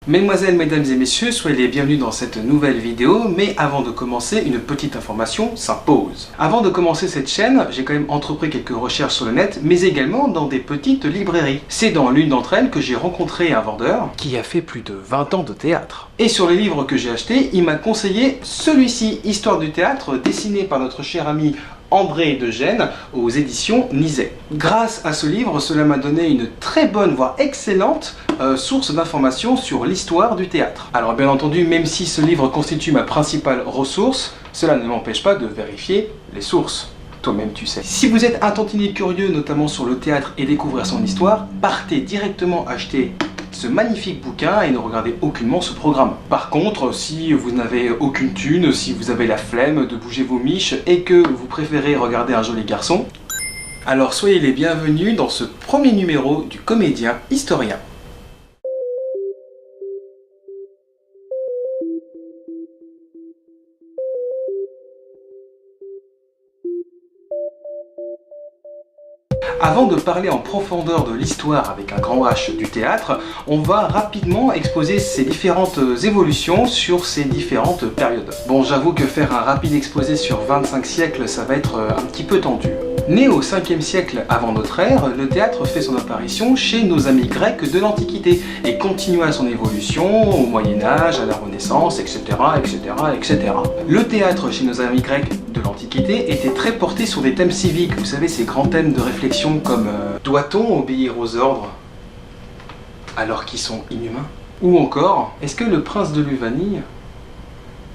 Mesdemoiselles, mesdames et messieurs, soyez les bienvenus dans cette nouvelle vidéo, mais avant de commencer, une petite information s'impose. Avant de commencer cette chaîne, j'ai quand même entrepris quelques recherches sur le net, mais également dans des petites librairies. C'est dans l'une d'entre elles que j'ai rencontré un vendeur qui a fait plus de 20 ans de théâtre. Et sur les livres que j'ai achetés, il m'a conseillé celui-ci, Histoire du théâtre, dessiné par notre cher ami André de Gênes aux éditions Nizet. Grâce à ce livre, cela m'a donné une très bonne, voire excellente source d'informations sur l'histoire du théâtre. Alors bien entendu, même si ce livre constitue ma principale ressource, cela ne m'empêche pas de vérifier les sources. Toi-même tu sais. Si vous êtes un tantinet curieux, notamment sur le théâtre et découvrir son histoire, partez directement acheter ce magnifique bouquin et ne regardez aucunement ce programme. Par contre, si vous n'avez aucune thune, si vous avez la flemme de bouger vos miches et que vous préférez regarder un joli garçon, alors soyez les bienvenus dans ce premier numéro du Comédien Historien. Avant de parler en profondeur de l'histoire avec un grand H du théâtre, on va rapidement exposer ces différentes évolutions sur ces différentes périodes. Bon, j'avoue que faire un rapide exposé sur 25 siècles, ça va être un petit peu tendu. Né au 5e siècle avant notre ère, le théâtre fait son apparition chez nos amis grecs de l'Antiquité et continua son évolution au Moyen-Âge, à la Renaissance, etc., etc., etc. Le théâtre chez nos amis grecs de l'Antiquité était très porté sur des thèmes civiques, vous savez, ces grands thèmes de réflexion comme doit-on obéir aux ordres alors qu'ils sont inhumains? Ou encore, est-ce que le prince de Luvanille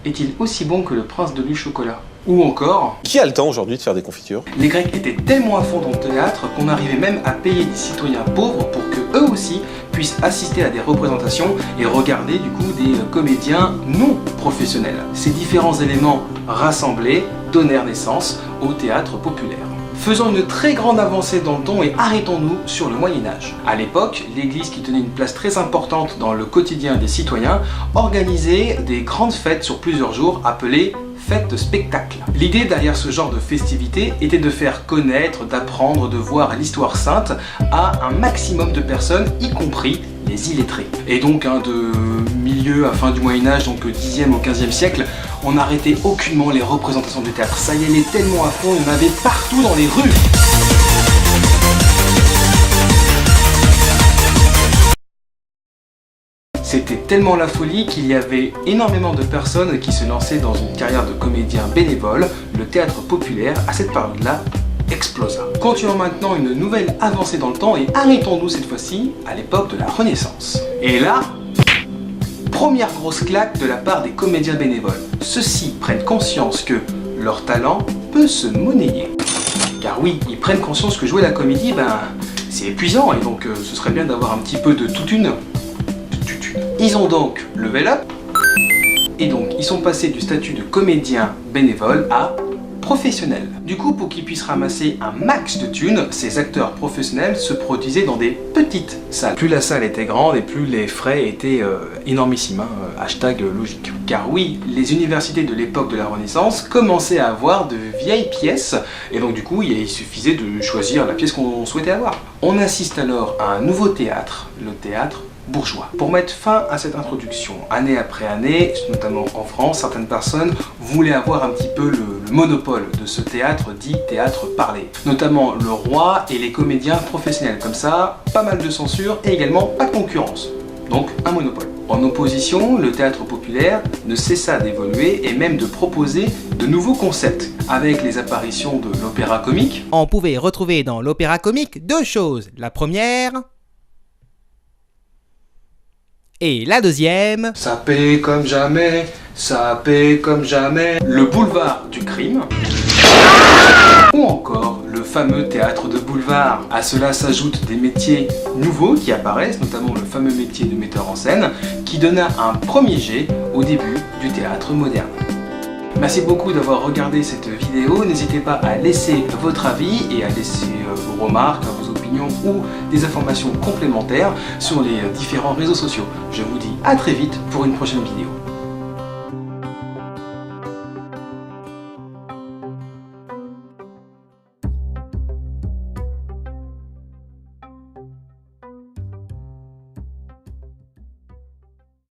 est-il aussi bon que le prince de Chocolat? Ou encore... Qui a le temps aujourd'hui de faire des confitures? Les Grecs étaient tellement à fond dans le théâtre qu'on arrivait même à payer des citoyens pauvres pour que eux aussi puissent assister à des représentations et regarder du coup des comédiens non professionnels. Ces différents éléments rassemblés donnèrent naissance au théâtre populaire. Faisons une très grande avancée dans le temps et arrêtons-nous sur le Moyen-Âge. À l'époque, l'Église, qui tenait une place très importante dans le quotidien des citoyens, organisait des grandes fêtes sur plusieurs jours appelées fêtes spectacles. L'idée derrière ce genre de festivités était de faire connaître, d'apprendre, de voir l'histoire sainte à un maximum de personnes, y compris les illettrés. Et donc de milieu à fin du Moyen-Âge, donc 10e au 15e siècle, on n'arrêtait aucunement les représentations du théâtre. Ça y allait tellement à fond, il y en avait partout dans les rues. C'était tellement la folie qu'il y avait énormément de personnes qui se lançaient dans une carrière de comédien bénévole. Le théâtre populaire, à cette période-là, explosa. Continuons maintenant une nouvelle avancée dans le temps et arrêtons-nous cette fois-ci à l'époque de la Renaissance. Et là, première grosse claque de la part des comédiens bénévoles. Ceux-ci prennent conscience que leur talent peut se monnayer. Car oui, ils prennent conscience que jouer la comédie, c'est épuisant et donc ce serait bien d'avoir un petit peu de toute une. Ils ont donc level up et donc ils sont passés du statut de comédien bénévole à professionnel. Du coup, pour qu'ils puissent ramasser un max de thunes, ces acteurs professionnels se produisaient dans des petites salles. Plus la salle était grande et plus les frais étaient énormissimes, hashtag logique. Car oui, les universités de l'époque de la Renaissance commençaient à avoir de vieilles pièces et donc du coup, il suffisait de choisir la pièce qu'on souhaitait avoir. On assiste alors à un nouveau théâtre, le théâtre bourgeois. Pour mettre fin à cette introduction, année après année, notamment en France, certaines personnes voulaient avoir un petit peu le monopole de ce théâtre dit théâtre parlé. Notamment le roi et les comédiens professionnels. Comme ça, pas mal de censure et également pas de concurrence. Donc un monopole. En opposition, le théâtre populaire ne cessa d'évoluer et même de proposer de nouveaux concepts. Avec les apparitions de l'opéra comique, on pouvait retrouver dans l'opéra comique deux choses. La première... et la deuxième... ça paie comme jamais, ça paie comme jamais. Le boulevard du crime. Ou encore le fameux théâtre de boulevard. À cela s'ajoutent des métiers nouveaux qui apparaissent, notamment le fameux métier de metteur en scène, qui donna un premier jet au début du théâtre moderne. Merci beaucoup d'avoir regardé cette vidéo. N'hésitez pas à laisser votre avis et à laisser vos remarques, vos opinions ou des informations complémentaires sur les différents réseaux sociaux. Je vous dis à très vite pour une prochaine vidéo.